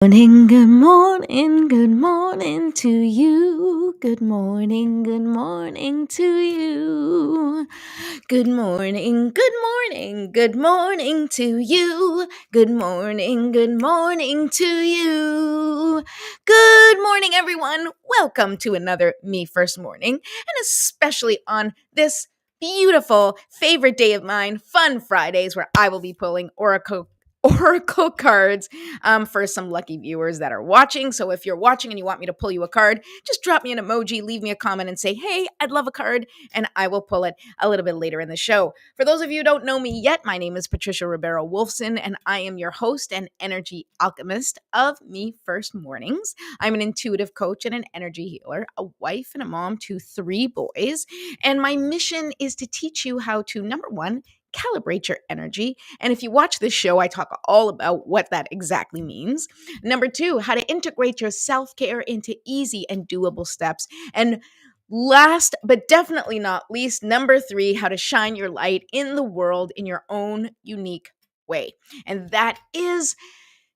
Good morning to you. Good morning to you. Good morning to you. Good morning to you. Good morning, everyone. Welcome to another Me First Morning, and especially on this beautiful favorite day of mine, Fun Fridays, where I will be pulling Oracle cards for some lucky viewers that are watching. So if you're watching and you want me to pull you a card, just drop me an emoji, leave me a comment and say, hey, I'd love a card, and I will pull it a little bit later in the show. For those of you who don't know me yet, my name is Patricia Ribeiro Wolfson, and I am your host and energy alchemist of Me First Mornings. I'm an intuitive coach and an energy healer, a wife and a mom to 3 boys, and my mission is to teach you how to, number one, calibrate your energy. And if you watch this show, I talk all about what that exactly means. Number 2, how to integrate your self-care into easy and doable steps. And last, but definitely not least, number 3, how to shine your light in the world in your own unique way. And that is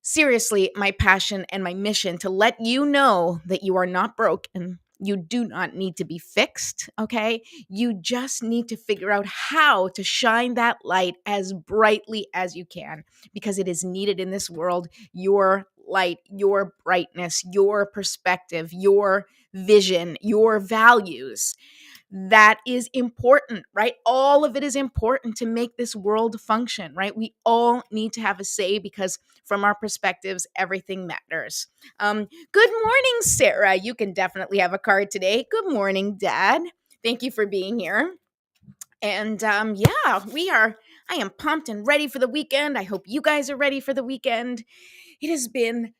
seriously my passion and my mission, to let you know that you are not broken. You do not need to be fixed, okay? You just need to figure out how to shine that light as brightly as you can, because it is needed in this world. Your light, your brightness, your perspective, your vision, your values. That is important, right? All of it is important to make this world function, right? We all need to have a say, because from our perspectives, everything matters. Good morning, Sarah. You can definitely have a card today. Good morning, Dad. Thank you for being here. And yeah, I am pumped and ready for the weekend. I hope you guys are ready for the weekend. It has been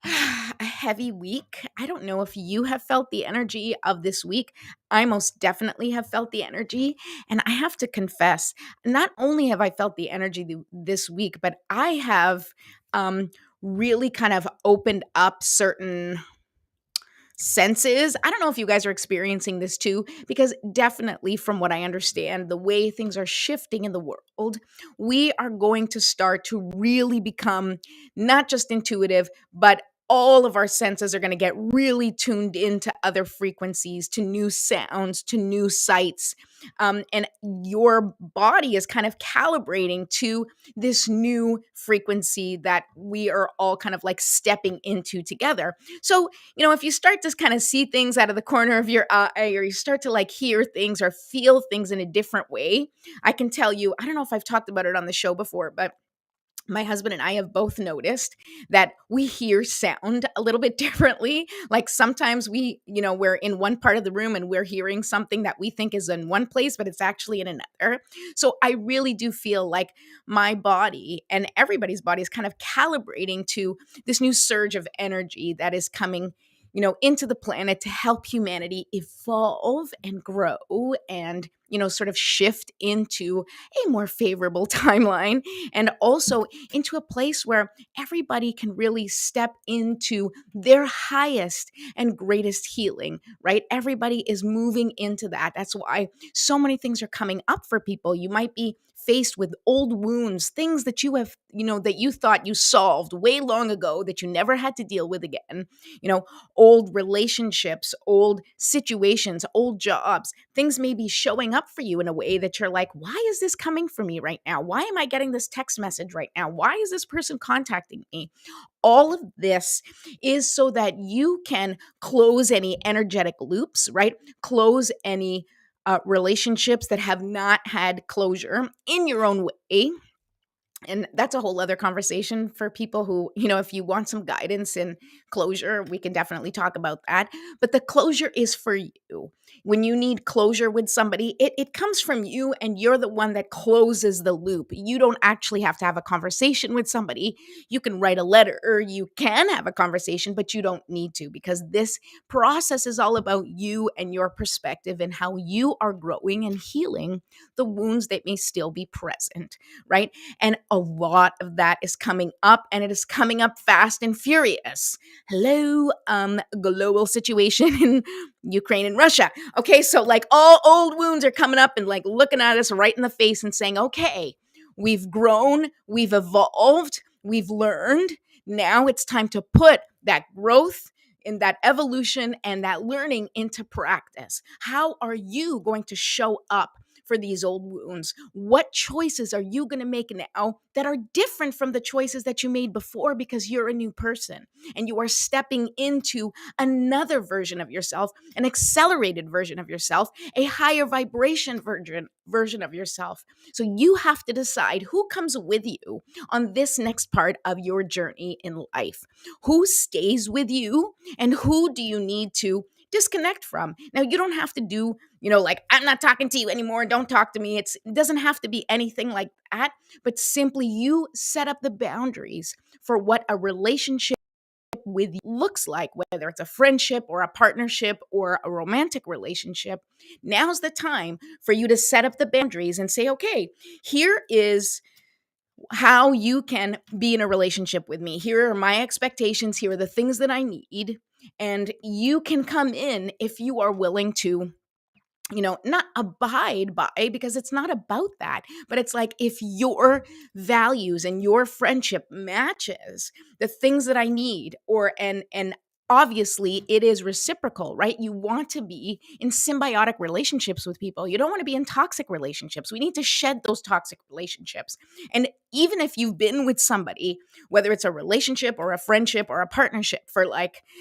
a heavy week. I don't know if you have felt the energy of this week. I most definitely have felt the energy. And I have to confess, not only have I felt the energy this week, but I have really kind of opened up certain senses. I don't know if you guys are experiencing this too, because definitely from what I understand, the way things are shifting in the world, we are going to start to really become not just intuitive, but all of our senses are going to get really tuned into other frequencies, to new sounds, to new sights. And your body is kind of calibrating to this new frequency that we are all kind of like stepping into together. So, if you start to kind of see things out of the corner of your eye, or you start to like hear things or feel things in a different way, I can tell you, I don't know if I've talked about it on the show before, but my husband and I have both noticed that we hear sound a little bit differently. Like sometimes we're in one part of the room and we're hearing something that we think is in one place, but it's actually in another. So I really do feel like my body and everybody's body is kind of calibrating to this new surge of energy that is coming into the planet to help humanity evolve and grow and, sort of shift into a more favorable timeline, and also into a place where everybody can really step into their highest and greatest healing, right? Everybody is moving into that. That's why so many things are coming up for people. You might be faced with old wounds, things that you have, that you thought you solved way long ago that you never had to deal with again, old relationships, old situations, old jobs. Things may be showing up for you in a way that you're like, why is this coming for me right now? Why am I getting this text message right now? Why is this person contacting me? All of this is so that you can close any energetic loops, right? Close any relationships that have not had closure in your own way. And that's a whole other conversation for people who, if you want some guidance and closure, we can definitely talk about that. But the closure is for you. When you need closure with somebody, it comes from you, and you're the one that closes the loop. You don't actually have to have a conversation with somebody. You can write a letter, or you can have a conversation, but you don't need to, because this process is all about you and your perspective and how you are growing and healing the wounds that may still be present, right? And a lot of that is coming up, and it is coming up fast and furious. Hello, global situation in Ukraine and Russia. Okay, so like all old wounds are coming up and like looking at us right in the face and saying, okay, we've grown, we've evolved, we've learned. Now it's time to put that growth in that evolution and that learning into practice. How are you going to show up for these old wounds? What choices are you going to make now that are different from the choices that you made before, because you're a new person and you are stepping into another version of yourself, an accelerated version of yourself, a higher vibration version of yourself. So you have to decide who comes with you on this next part of your journey in life. Who stays with you and who do you need to disconnect from? Now, you don't have to do, like, I'm not talking to you anymore, don't talk to me. It doesn't have to be anything like that, but simply you set up the boundaries for what a relationship with you looks like, whether it's a friendship or a partnership or a romantic relationship. Now's the time for you to set up the boundaries and say, okay, here is how you can be in a relationship with me. Here are my expectations. Here are the things that I need. And you can come in if you are willing to, not abide by, because it's not about that, but it's like, if your values and your friendship matches the things that I need, and obviously it is reciprocal, right? You want to be in symbiotic relationships with people. You don't want to be in toxic relationships. We need to shed those toxic relationships. And even if you've been with somebody, whether it's a relationship or a friendship or a partnership for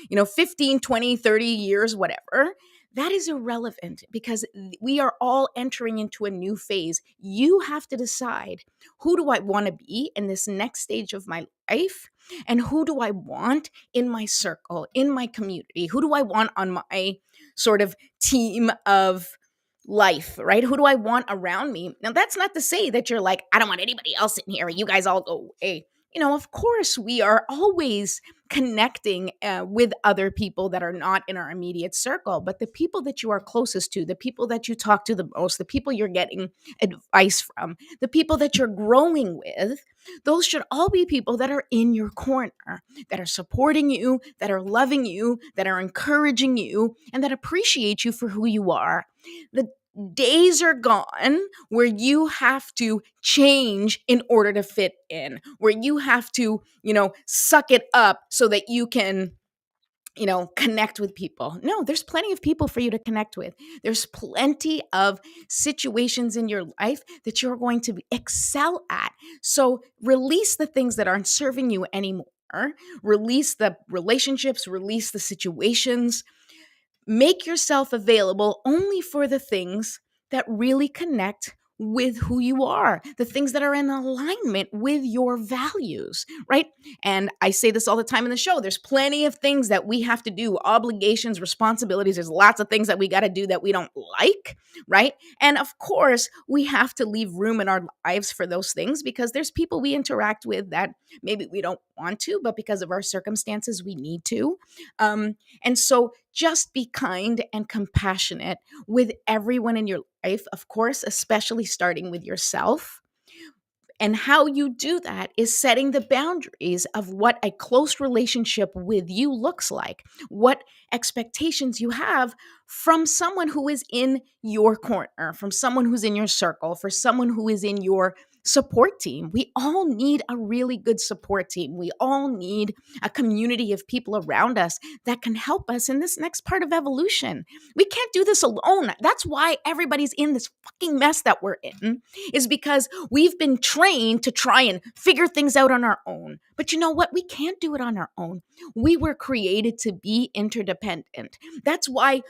15, 20, 30 years, whatever, that is irrelevant, because we are all entering into a new phase. You have to decide, who do I want to be in this next stage of my life? And who do I want in my circle, in my community? Who do I want on my sort of team of life, right? Who do I want around me? Now, that's not to say that you're like, I don't want anybody else in here. You guys all go away. Of course, we are always connecting with other people that are not in our immediate circle, but the people that you are closest to, the people that you talk to the most, the people you're getting advice from, the people that you're growing with, those should all be people that are in your corner, that are supporting you, that are loving you, that are encouraging you, and that appreciate you for who you are. The days are gone where you have to change in order to fit in, where you have to, suck it up so that you can, connect with people. No, there's plenty of people for you to connect with. There's plenty of situations in your life that you're going to excel at. So release the things that aren't serving you anymore. Release the relationships, release the situations. Make yourself available only for the things that really connect with who you are, the things that are in alignment with your values, right? And I say this all the time in the show. There's plenty of things that we have to do, obligations, responsibilities. There's lots of things that we got to do that we don't like, right? And of course, we have to leave room in our lives for those things, because there's people we interact with that maybe we don't want to, but because of our circumstances, we need to. And so just be kind and compassionate with everyone in your life, of course, especially starting with yourself. And how you do that is setting the boundaries of what a close relationship with you looks like, what expectations you have from someone who is in your corner, from someone who's in your circle, for someone who is in your support team. We all need a really good support team. We all need a community of people around us that can help us in this next part of evolution. We can't do this alone. That's why everybody's in this fucking mess that we're in, is because we've been trained to try and figure things out on our own. But you know what? We can't do it on our own. We were created to be interdependent. That's why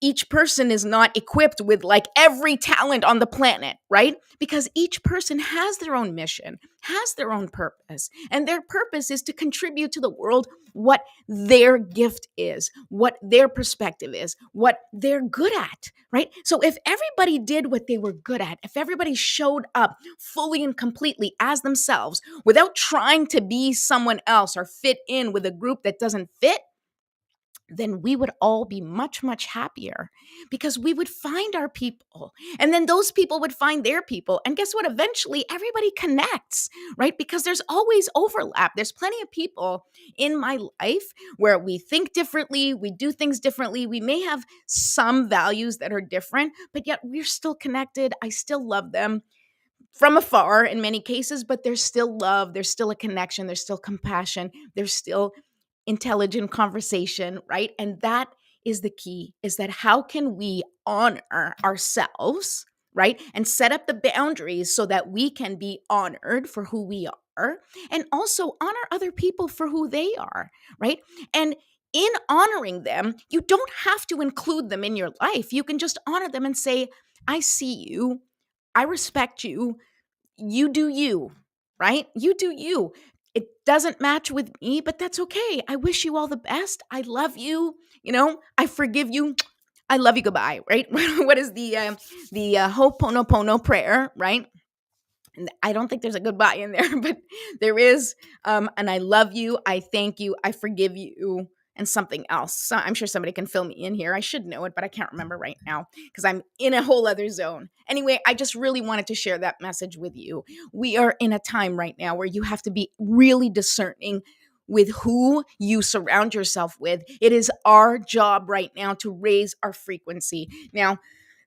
each person is not equipped with like every talent on the planet, right? Because each person has their own mission, has their own purpose, and their purpose is to contribute to the world what their gift is, what their perspective is, what they're good at, right? So if everybody did what they were good at, if everybody showed up fully and completely as themselves without trying to be someone else or fit in with a group that doesn't fit, then we would all be much, much happier, because we would find our people, and then those people would find their people. And guess what? Eventually everybody connects, right? Because there's always overlap. There's plenty of people in my life where we think differently, we do things differently. We may have some values that are different, but yet we're still connected. I still love them. from afar in many cases, but there's still love, there's still a connection, there's still compassion, there's still intelligent conversation, right? And that is the key, is that how can we honor ourselves, right? And set up the boundaries so that we can be honored for who we are and also honor other people for who they are, right? And in honoring them, you don't have to include them in your life. You can just honor them and say, I see you, I respect you, you do you, right? You do you. It doesn't match with me, but that's okay. I wish you all the best. I love you. I forgive you. I love you. Goodbye. Right? What is the Ho'oponopono prayer? Right? And I don't think there's a goodbye in there, but there is. And I love you. I thank you. I forgive you. And something else. So I'm sure somebody can fill me in here. I should know it, but I can't remember right now because I'm in a whole other zone. Anyway, I just really wanted to share that message with you. We are in a time right now where you have to be really discerning with who you surround yourself with. It is our job right now to raise our frequency. Now,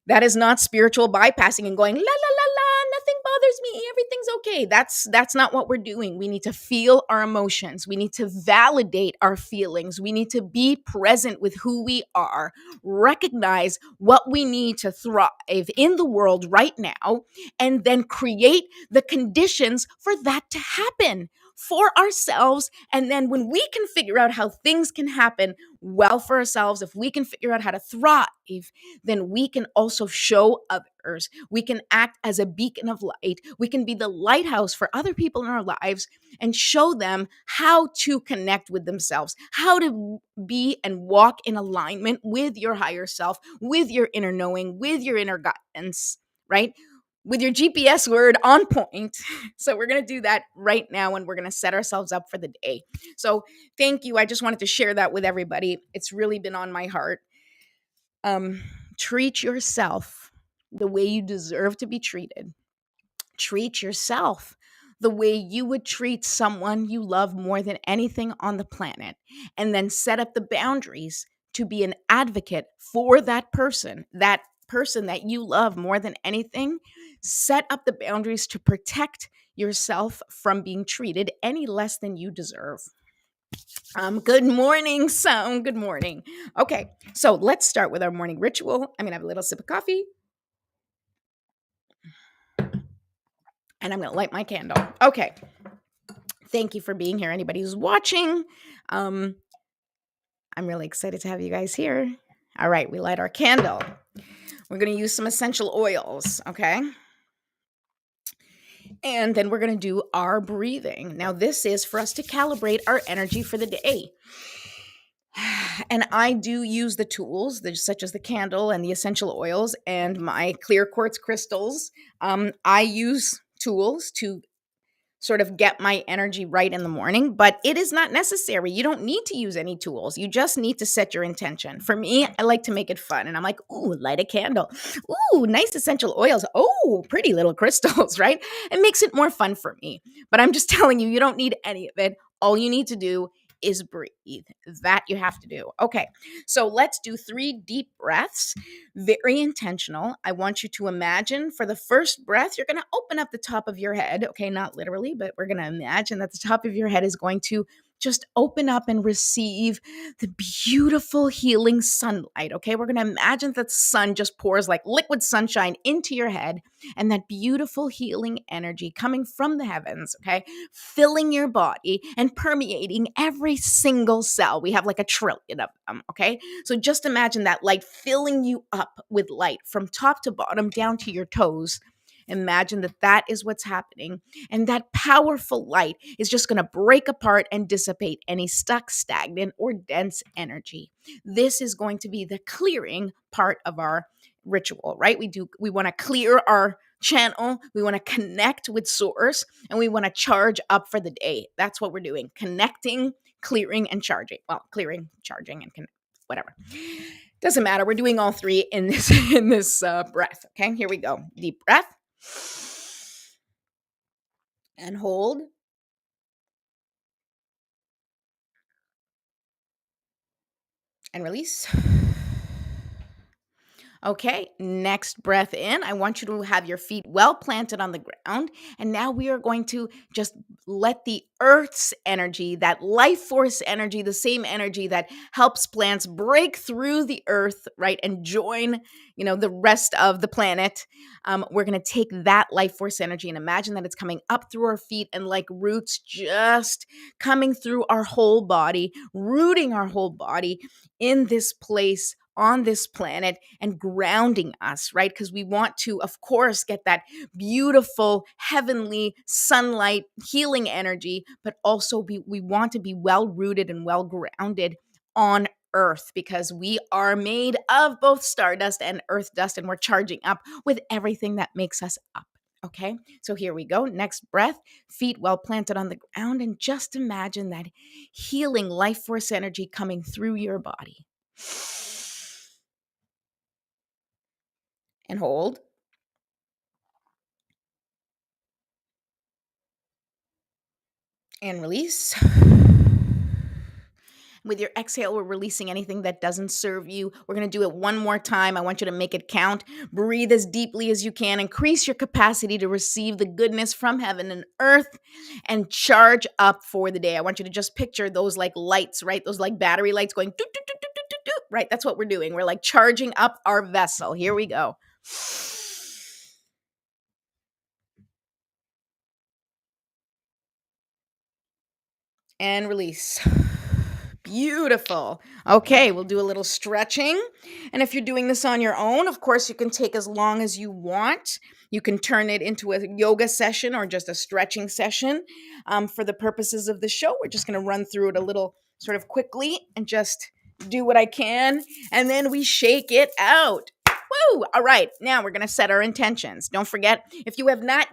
that is not spiritual bypassing and going la la la la, nothing bothers me, everything's okay. That's not what we're doing. We need to feel our emotions. We need to validate our feelings. We need to be present with who we are, recognize what we need to thrive in the world right now, and then create the conditions for that to happen for ourselves. And then when we can figure out how things can happen well for ourselves, if we can figure out how to thrive, then we can also show others. We can act as a beacon of light. We can be the lighthouse for other people in our lives and show them how to connect with themselves, how to be and walk in alignment with your higher self, with your inner knowing, with your inner guidance, right? With your GPS word on point. So we're going to do that right now and we're going to set ourselves up for the day. So thank you. I just wanted to share that with everybody. It's really been on my heart. Treat yourself the way you deserve to be treated. Treat yourself the way you would treat someone you love more than anything on the planet. And then set up the boundaries to be an advocate for that person that you love more than anything. Set up the boundaries to protect yourself from being treated any less than you deserve. Good morning, Sound. Good morning. Okay, so let's start with our morning ritual. I'm gonna have a little sip of coffee, and I'm gonna light my candle. Okay, thank you for being here. Anybody who's watching, I'm really excited to have you guys here. All right, we light our candle. We're gonna use some essential oils, okay? And then we're gonna do our breathing. Now, this is for us to calibrate our energy for the day. And I do use the tools, such as the candle and the essential oils and my clear quartz crystals. I use tools to sort of get my energy right in the morning, but it is not necessary. You don't need to use any tools. You just need to set your intention. For me, I like to make it fun. And I'm like, ooh, light a candle. Ooh, nice essential oils. Oh, pretty little crystals, right? It makes it more fun for me. But I'm just telling you, you don't need any of it. All you need to do is breathe. That you have to do. Okay, so let's do 3 deep breaths. Very intentional. I want you to imagine for the first breath, you're going to open up the top of your head. Okay, not literally, but we're going to imagine that the top of your head is going to just open up and receive the beautiful healing sunlight. Okay, we're going to imagine that the sun just pours like liquid sunshine into your head and that beautiful healing energy coming from the heavens, okay, filling your body and permeating every single cell. We have like 1,000,000,000,000 of them, okay? So just imagine that light filling you up with light from top to bottom down to your toes. Imagine that that is what's happening. And that powerful light is just going to break apart and dissipate any stuck, stagnant, or dense energy. This is going to be the clearing part of our ritual, right? We want to clear our channel, we want to connect with source, and we want to charge up for the day. That's what we're doing. Connecting, clearing, and charging. Well, clearing, charging, and whatever. Doesn't matter. We're doing all 3 in this breath. Okay, here we go. Deep breath. And hold. And release. Okay, next breath in. I want you to have your feet well planted on the ground. And now we are going to just let the earth's energy, that life force energy, the same energy that helps plants break through the earth, right, and join, the rest of the planet. We're going to take that life force energy and imagine that it's coming up through our feet and like roots just coming through our whole body, rooting our whole body in this place on this planet and grounding us, right? Because we want to, of course, get that beautiful, heavenly sunlight, healing energy, but also we want to be well rooted and well grounded on Earth because we are made of both stardust and earth dust, and we're charging up with everything that makes us up. Okay, so here we go. Next breath, feet well planted on the ground, and just imagine that healing life force energy coming through your body. And hold. And release. With your exhale, we're releasing anything that doesn't serve you. We're going to do it one more time. I want you to make it count. Breathe as deeply as you can. Increase your capacity to receive the goodness from heaven and earth and charge up for the day. I want you to just picture those like lights, right? Those like battery lights going doot, doot, doot, doot, doot, doot. Right? That's what we're doing. We're like charging up our vessel. Here we go. And release. Beautiful. Okay, we'll do a little stretching. And if you're doing this on your own, of course, you can take as long as you want. You can turn it into a yoga session or just a stretching session. For the purposes of the show, we're just going to run through it a little sort of quickly and just do what I can. And then we shake it out. Woo! All right, now we're going to set our intentions. Don't forget, if you have not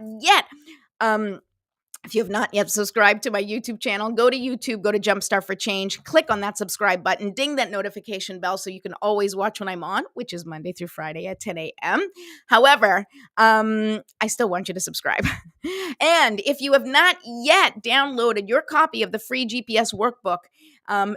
yet subscribed to my YouTube channel, go to YouTube, go to Jumpstart for Change, click on that subscribe button, ding that notification bell so you can always watch when I'm on, which is Monday through Friday at 10 a.m. However, I still want you to subscribe. And if you have not yet downloaded your copy of the free GPS workbook,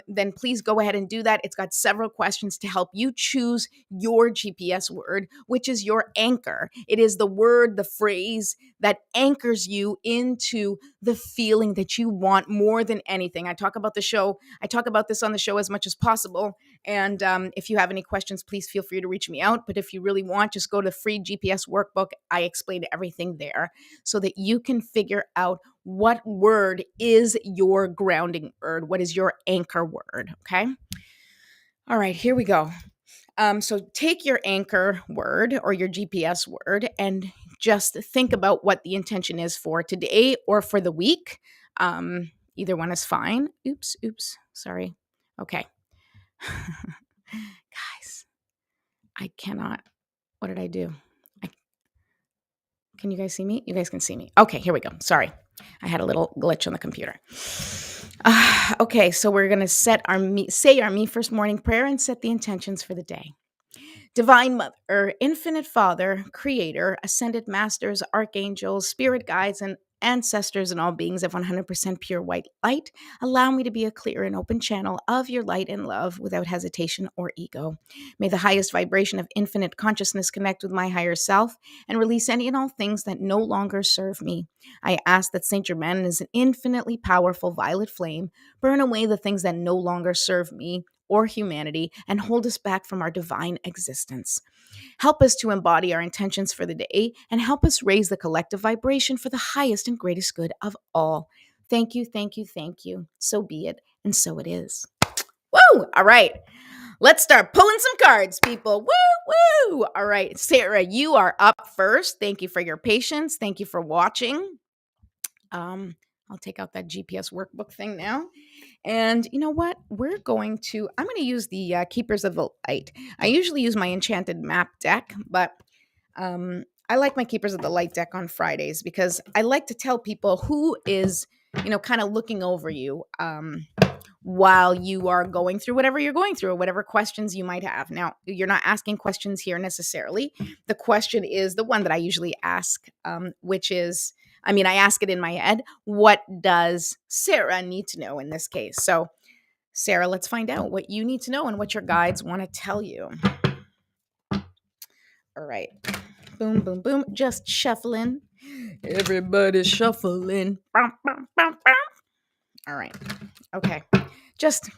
then please go ahead and do that. It's got several questions to help you choose your GPS word, which is your anchor. It is the word, the phrase that anchors you into the feeling that you want more than anything. I talk about this on the show as much as possible. And if you have any questions, please feel free to reach me out. But if you really want, just go to the free GPS workbook. I explain everything there so that you can figure out what word is your grounding word, what is your anchor word, okay? All right, here we go. So take your anchor word or your GPS word and just think about what the intention is for today or for the week. Either one is fine. Oops, sorry. Okay. Guys, I cannot. What did I do? Can you guys see me? You guys can see me. Okay, here we go. Sorry. I had a little glitch on the computer. Okay, so we're going to say our Me First morning prayer and set the intentions for the day. Divine Mother, Infinite Father, Creator, Ascended Masters, Archangels, Spirit Guides, and ancestors and all beings of 100% pure white light, allow me to be a clear and open channel of your light and love without hesitation or ego. May the highest vibration of infinite consciousness connect with my higher self and release any and all things that no longer serve me. I ask that Saint Germain is an infinitely powerful violet flame burn away the things that no longer serve me or humanity and hold us back from our divine existence. Help us to embody our intentions for the day and help us raise the collective vibration for the highest and greatest good of all. Thank you, thank you, thank you. So be it, and so it is. Woo! All right. Let's start pulling some cards, people. Woo, woo. All right. Sarah, you are up first. Thank you for your patience. Thank you for watching. I'll take out that GPS workbook thing now. And you know what? I'm going to use the Keepers of the Light. I usually use my Enchanted Map deck, but I like my Keepers of the Light deck on Fridays because I like to tell people who is, kind of looking over you while you are going through whatever you're going through or whatever questions you might have. Now, you're not asking questions here necessarily. The question is the one that I usually ask, which is, I ask it in my head. What does Sarah need to know in this case? So, Sarah, let's find out what you need to know and what your guides want to tell you. All right. Boom, boom, boom. Just shuffling. Everybody shuffling. Bum, bum, bum, bum. All right. Okay. Just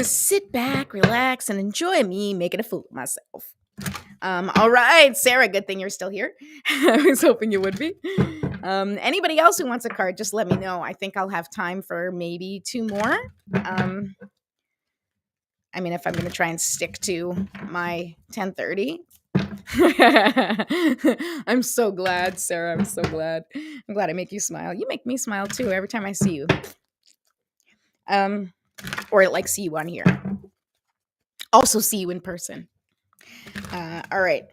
sit back, relax, and enjoy me making a fool of myself. All right, Sarah, good thing you're still here. I was hoping you would be. Anybody else who wants a card, just let me know. I think I'll have time for maybe 2 more. I mean, if I'm going to try and stick to my 10:30. I'm so glad, Sarah. I'm so glad. I'm glad I make you smile. You make me smile too every time I see you. Or like see you on here. Also see you in person. All right.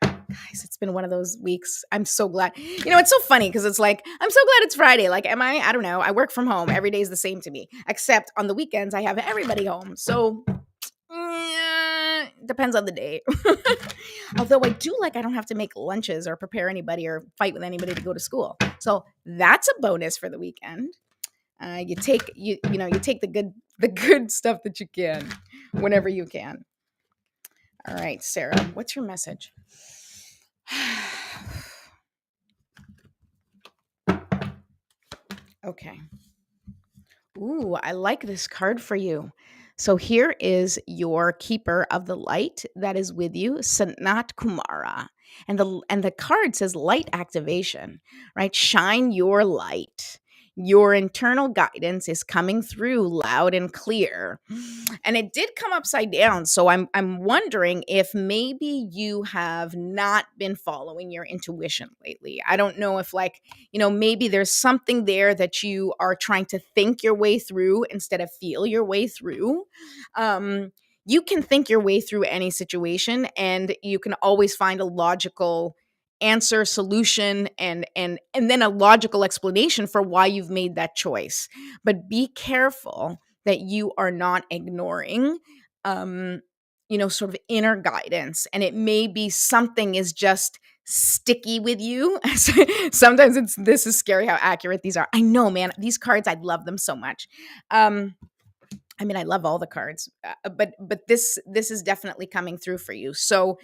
Guys, it's been one of those weeks. I'm so glad. You know, it's so funny because it's like, I'm so glad it's Friday. Like, am I? I don't know. I work from home. Every day is the same to me, except on the weekends, I have everybody home. So, depends on the day. Although I do like I don't have to make lunches or prepare anybody or fight with anybody to go to school. So that's a bonus for the weekend. You take the good stuff that you can whenever you can. All right, Sarah, what's your message? Okay. Ooh, I like this card for you. So here is your keeper of the light that is with you, Sanat Kumara. And the card says light activation, right? Shine your light. Your internal guidance is coming through loud and clear. And it did come upside down. So I'm wondering if maybe you have not been following your intuition lately. I don't know if maybe there's something there that you are trying to think your way through instead of feel your way through. You can think your way through any situation and you can always find a logical answer, solution, and then a logical explanation for why you've made that choice. But be careful that you are not ignoring sort of inner guidance, and it may be something is just sticky with you. Sometimes this is scary how accurate these are. I know, man, these cards, I love them so much. I mean, I love all the cards, but this is definitely coming through for you. So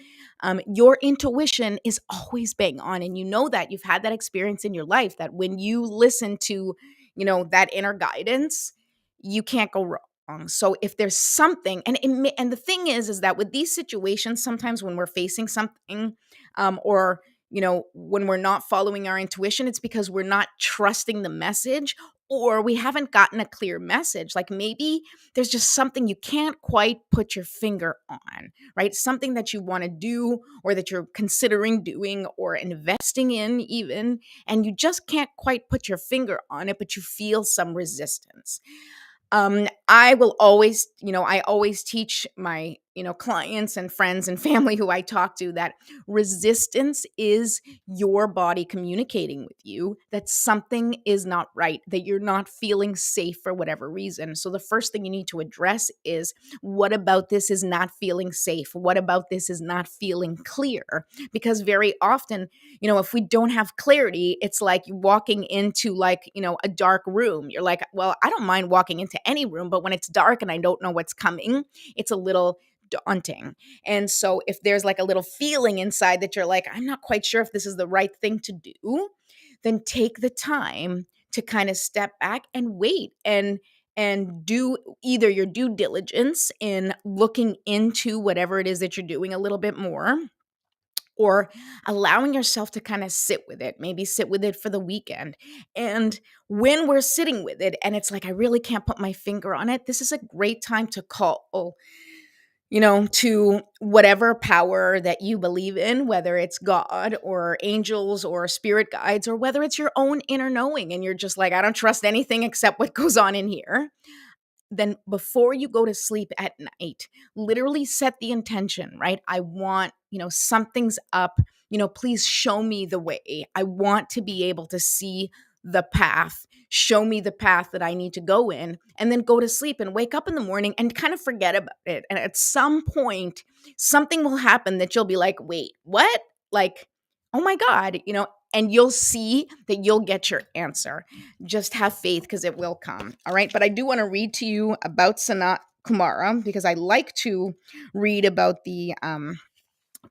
your intuition is always bang on, and you know that you've had that experience in your life that when you listen to that inner guidance, you can't go wrong. So if there's something, and the thing is that with these situations, sometimes when we're facing something, or when we're not following our intuition, it's because we're not trusting the message, or we haven't gotten a clear message. Like maybe there's just something you can't quite put your finger on, right? Something that you want to do or that you're considering doing or investing in even, and you just can't quite put your finger on it, but you feel some resistance. I will always, I always teach my, clients and friends and family who I talk to that resistance is your body communicating with you that something is not right, that you're not feeling safe for whatever reason. So the first thing you need to address is, what about this is not feeling safe? What about this is not feeling clear? Because very often, if we don't have clarity, it's like walking into a dark room. You're like, well, I don't mind walking into any room, but when it's dark and I don't know what's coming, it's a little daunting. And so if there's like a little feeling inside that you're like, I'm not quite sure if this is the right thing to do, then take the time to kind of step back and wait and do either your due diligence in looking into whatever it is that you're doing a little bit more, or allowing yourself to kind of sit with it, maybe sit with it for the weekend. And when we're sitting with it and it's like, I really can't put my finger on it, this is a great time to call, to whatever power that you believe in, whether it's God or angels or spirit guides, or whether it's your own inner knowing. And you're just like, I don't trust anything except what goes on in here. Then before you go to sleep at night, literally set the intention, right? I want, something's up, please show me the way. I want to be able to see the path. Show me the path that I need to go in, and then go to sleep and wake up in the morning and kind of forget about it. And at some point, something will happen that you'll be like, wait, what? Like, oh my God, and you'll see that you'll get your answer. Just have faith because it will come. All right. But I do want to read to you about Sanat Kumara because I like to read about the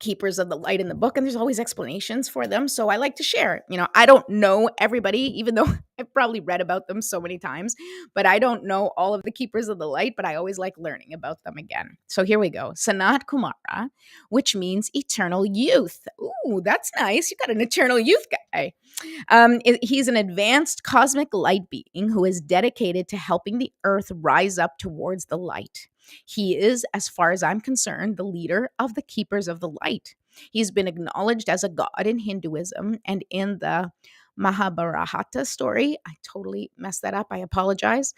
keepers of the light in the book, and there's always explanations for them. So I like to share. I don't know everybody, even though I've probably read about them so many times, but I don't know all of the keepers of the light, but I always like learning about them again. So here we go. Sanat Kumara, which means eternal youth. Ooh, that's nice. You got an eternal youth guy. He's an advanced cosmic light being who is dedicated to helping the earth rise up towards the light. He is, as far as I'm concerned, the leader of the Keepers of the Light. He's been acknowledged as a god in Hinduism and in the Mahabharata story. I totally messed that up. I apologize.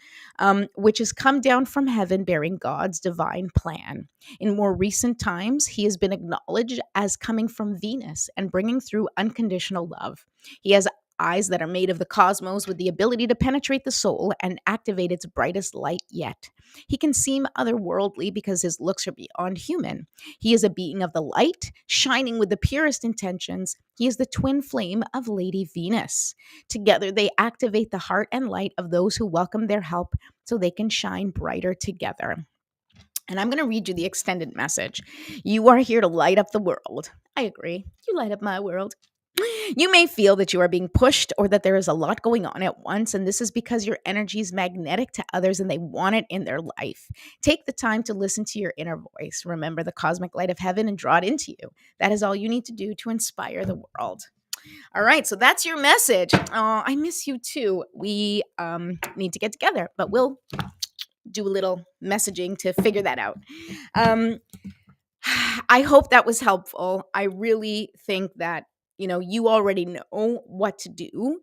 Which has come down from heaven bearing God's divine plan. In more recent times, he has been acknowledged as coming from Venus and bringing through unconditional love. He has eyes that are made of the cosmos with the ability to penetrate the soul and activate its brightest light yet. He can seem otherworldly because his looks are beyond human. He is a being of the light, shining with the purest intentions. He is the twin flame of Lady Venus. Together, they activate the heart and light of those who welcome their help so they can shine brighter together. And I'm going to read you the extended message. You are here to light up the world. I agree. You light up my world. You may feel that you are being pushed or that there is a lot going on at once, and this is because your energy is magnetic to others and they want it in their life. Take the time to listen to your inner voice. Remember the cosmic light of heaven and draw it into you. That is all you need to do to inspire the world. All right, so that's your message. Oh, I miss you too. We need to get together, but we'll do a little messaging to figure that out. I hope that was helpful. I really think that you already know what to do,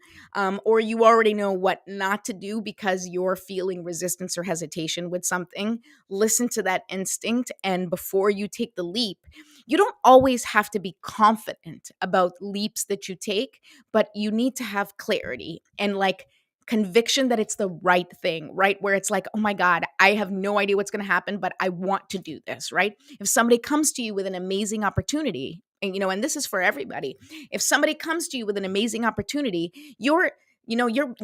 or you already know what not to do because you're feeling resistance or hesitation with something. Listen to that instinct, and before you take the leap, you don't always have to be confident about leaps that you take, but you need to have clarity and conviction that it's the right thing, right? Where it's like, oh my God, I have no idea what's going to happen, but I want to do this, right? If somebody comes to you with an amazing opportunity, and this is for everybody, if somebody comes to you with an amazing opportunity, you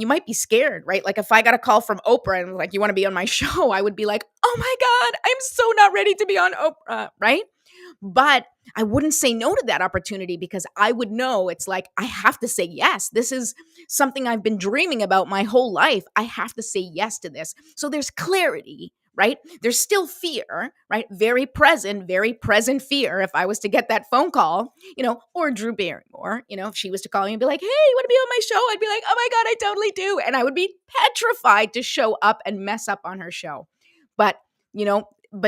might be scared, right? Like if I got a call from Oprah and like, you want to be on my show, I would be like, oh my God, I'm so not ready to be on Oprah, right? But I wouldn't say no to that opportunity because I would know it's like, I have to say yes. This is something I've been dreaming about my whole life. I have to say yes to this. So there's clarity, right? There's still fear, right? Very present fear. If I was to get that phone call, or Drew Barrymore, if she was to call me and be like, hey, you want to be on my show? I'd be like, oh my God, I totally do. And I would be petrified to show up and mess up on her show. But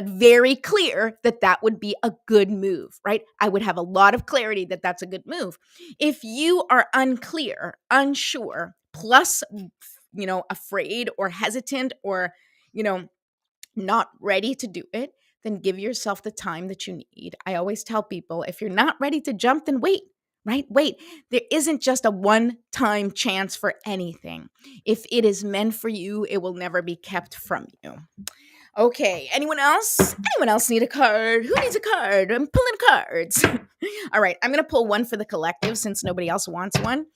very clear that would be a good move, right? I would have a lot of clarity that that's a good move. If you are unclear, unsure, plus, afraid or hesitant or, not ready to do it, then give yourself the time that you need. I always tell people, if you're not ready to jump, then wait. Right? Wait, there isn't just a one-time chance for anything. If it is meant for you, it will never be kept from you. Okay, anyone else? Anyone else need a card? Who needs a card? I'm pulling cards. All right, I'm going to pull one for the collective since nobody else wants one.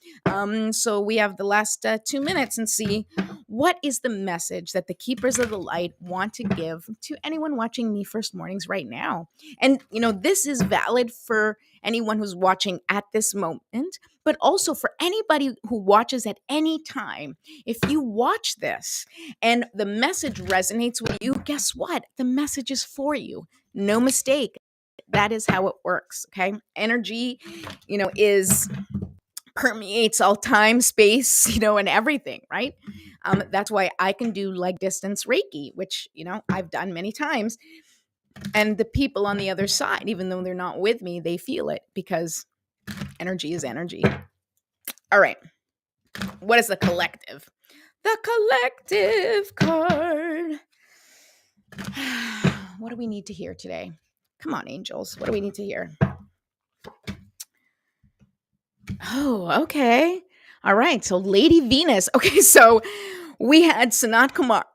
So we have the last 2 minutes and see what is the message that the Keepers of the Light want to give to anyone watching Me First Mornings right now. And, this is valid for anyone who's watching at this moment, but also for anybody who watches at any time. If you watch this and the message resonates with you, guess what? The message is for you. No mistake. That is how it works. Okay. Energy, is permeates all time, space, and everything, right? That's why I can do distance Reiki, which, I've done many times. And the people on the other side, even though they're not with me, they feel it because energy is energy. All right. What is the collective? The collective card. What do we need to hear today? Come on, angels. What do we need to hear? Oh, okay. All right. So Lady Venus. Okay. So we had Sanat Kumar.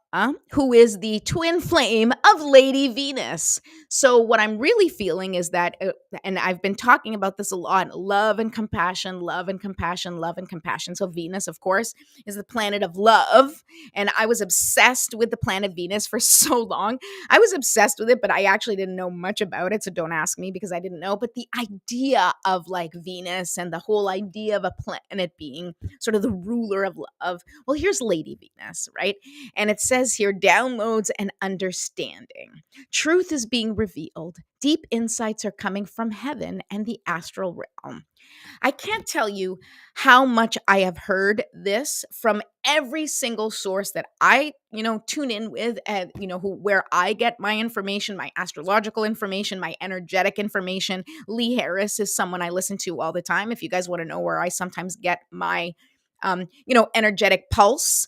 who is the twin flame of Lady Venus. So, what I'm really feeling is that, and I've been talking about this a lot, love and compassion, love and compassion, love and compassion. So, Venus, of course, is the planet of love. And I was obsessed with the planet Venus for so long. I was obsessed with it, but I actually didn't know much about it. So, don't ask me because I didn't know. But the idea of like Venus and the whole idea of a planet being sort of the ruler of love. Well, here's Lady Venus, right? And it says here downloads and understanding. Truth is being revealed. Deep insights are coming from heaven and the astral realm. I can't tell you how much I have heard this from every single source that I, tune in with, and where I get my information, my astrological information, my energetic information. Lee Harris is someone I listen to all the time. If you guys want to know where I sometimes get my energetic pulse,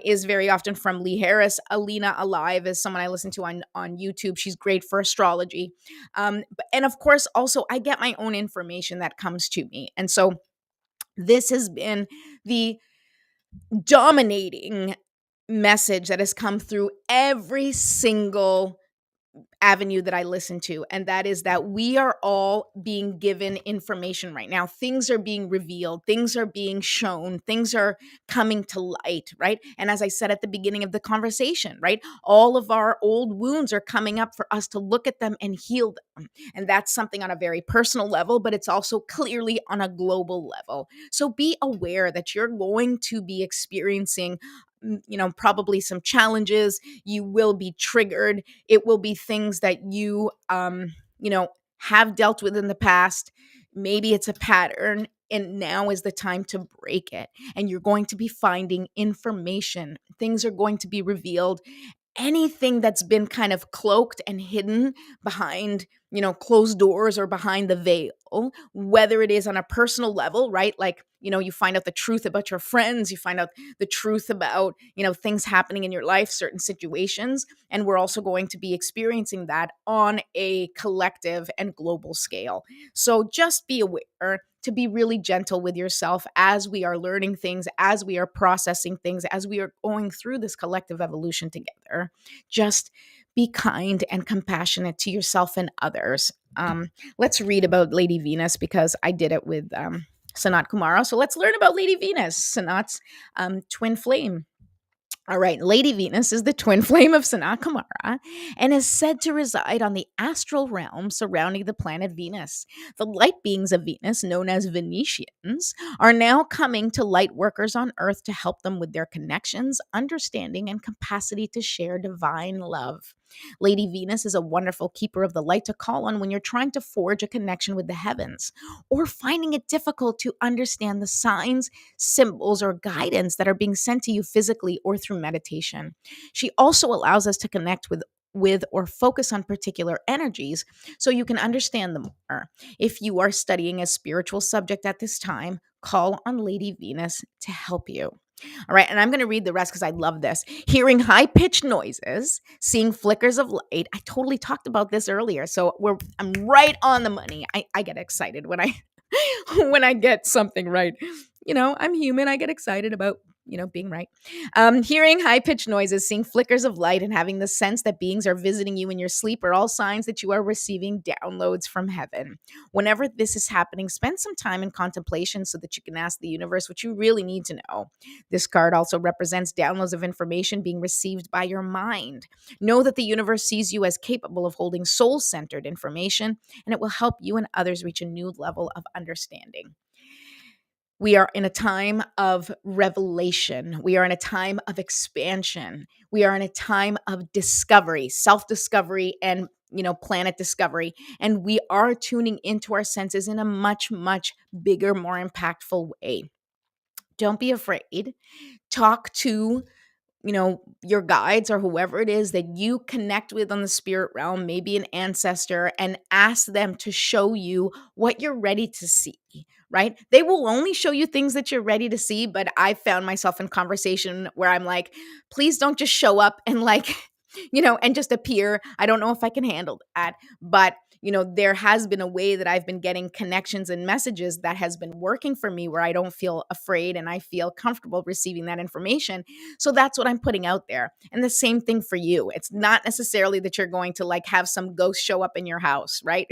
is very often from Lee Harris. Alina Alive is someone I listen to on YouTube. She's great for astrology. And of course, also I get my own information that comes to me. And so this has been the dominating message that has come through every single avenue that I listen to, and that is that we are all being given information right now. Things are being revealed, things are being shown, things are coming to light, right? And as I said at the beginning of the conversation, right, all of our old wounds are coming up for us to look at them and heal them. And that's something on a very personal level, but it's also clearly on a global level. So be aware that you're going to be experiencing probably some challenges. You will be triggered. It will be things that you have dealt with in the past. Maybe it's a pattern, and now is the time to break it. And you're going to be finding information. Things are going to be revealed. Anything that's been kind of cloaked and hidden behind, closed doors or behind the veil, whether it is on a personal level, right? Like, you find out the truth about your friends, you find out the truth about, things happening in your life, certain situations. And we're also going to be experiencing that on a collective and global scale. So just be aware to be really gentle with yourself as we are learning things, as we are processing things, as we are going through this collective evolution together. Just be kind and compassionate to yourself and others. Let's read about Lady Venus because I did it with Sanat Kumara. So let's learn about Lady Venus, Sanat's twin flame. All right, Lady Venus is the twin flame of Sanat Kumara and is said to reside on the astral realm surrounding the planet Venus. The light beings of Venus, known as Venetians, are now coming to light workers on Earth to help them with their connections, understanding, and capacity to share divine love. Lady Venus is a wonderful keeper of the light to call on when you're trying to forge a connection with the heavens or finding it difficult to understand the signs, symbols, or guidance that are being sent to you physically or through meditation. She also allows us to connect with or focus on particular energies so you can understand them more. If you are studying a spiritual subject at this time, call on Lady Venus to help you. All right, and I'm going to read the rest because I love this. Hearing high-pitched noises, seeing flickers of light. I totally talked about this earlier, so I'm right on the money. I get excited when I when I get something right. I'm human. I get excited about being right. Hearing high-pitched noises, seeing flickers of light, and having the sense that beings are visiting you in your sleep are all signs that you are receiving downloads from heaven. Whenever this is happening, spend some time in contemplation so that you can ask the universe what you really need to know. This card also represents downloads of information being received by your mind. Know that the universe sees you as capable of holding soul-centered information, and it will help you and others reach a new level of understanding. We are in a time of revelation. We are in a time of expansion. We are in a time of discovery, self-discovery, and planet discovery. And we are tuning into our senses in a much, much bigger, more impactful way. Don't be afraid. Talk to your guides or whoever it is that you connect with on the spirit realm, maybe an ancestor, and ask them to show you what you're ready to see, right? They will only show you things that you're ready to see, but I found myself in conversation where I'm like, please don't just show up and like and just appear. I don't know if I can handle that. But, there has been a way that I've been getting connections and messages that has been working for me where I don't feel afraid and I feel comfortable receiving that information. So that's what I'm putting out there. And the same thing for you. It's not necessarily that you're going to like have some ghost show up in your house, right?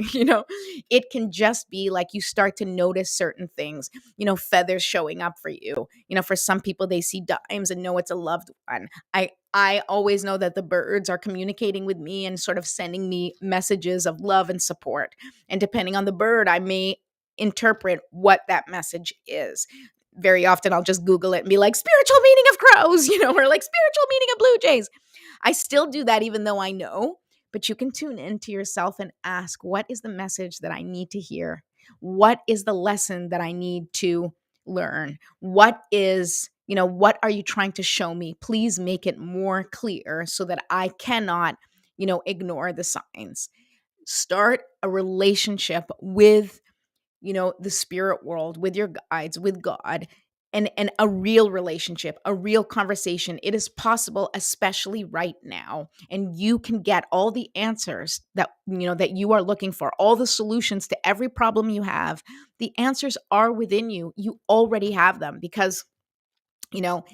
It can just be like you start to notice certain things, feathers showing up for you. For some people, they see dimes and know it's a loved one. I always know that the birds are communicating with me and sort of sending me messages of love and support. And depending on the bird, I may interpret what that message is. Very often I'll just Google it and be like, spiritual meaning of crows, or like spiritual meaning of blue jays. I still do that even though I know, but you can tune into yourself and ask, what is the message that I need to hear? What is the lesson that I need to learn? What are you trying to show me? Please make it more clear so that I cannot, ignore the signs. Start a relationship with, the spirit world, with your guides, with God, and a real relationship, a real conversation. It is possible, especially right now. And you can get all the answers that you are looking for, all the solutions to every problem you have. The answers are within you. You already have them because you know,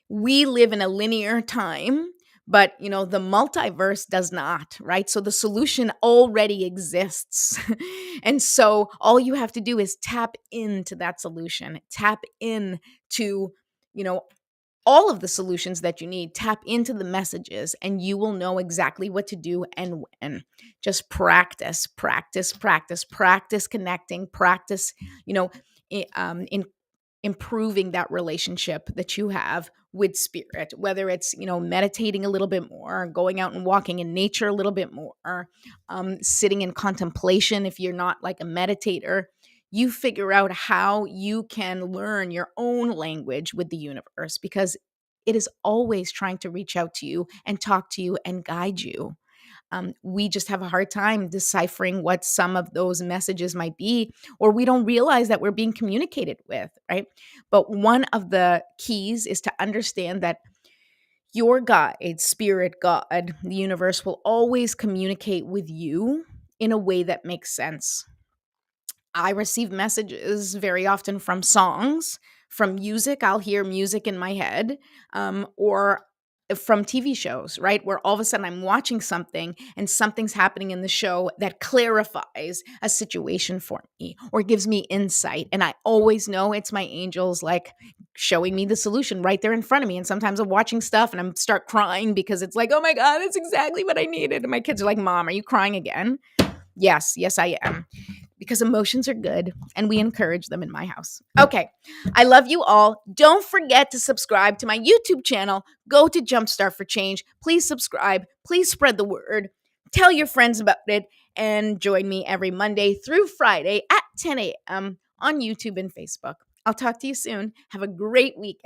we live in a linear time, but the multiverse does not, right? So the solution already exists. And so all you have to do is tap into that solution, tap in to, you know, all of the solutions that you need, tap into the messages, and you will know exactly what to do and when. Just practice, practice, practice, practice connecting, practice, in improving that relationship that you have with spirit, whether it's meditating a little bit more, going out and walking in nature a little bit more, sitting in contemplation. If you're not like a meditator, you figure out how you can learn your own language with the universe, because it is always trying to reach out to you and talk to you and guide you. We just have a hard time deciphering what some of those messages might be, or we don't realize that we're being communicated with, right? But one of the keys is to understand that your guide, spirit, God, the universe will always communicate with you in a way that makes sense. I receive messages very often from songs, from music. I'll hear music in my head, or from TV shows, right? Where all of a sudden I'm watching something and something's happening in the show that clarifies a situation for me or gives me insight. And I always know it's my angels like showing me the solution right there in front of me. And sometimes I'm watching stuff and I'm start crying because it's like, oh my God, that's exactly what I needed. And my kids are like, Mom, are you crying again? Yes, I am, because emotions are good and we encourage them in my house. Okay, I love you all. Don't forget to subscribe to my YouTube channel. Go to Jumpstart for Change. Please subscribe. Please spread the word. Tell your friends about it and join me every Monday through Friday at 10 a.m. on YouTube and Facebook. I'll talk to you soon. Have a great weekend.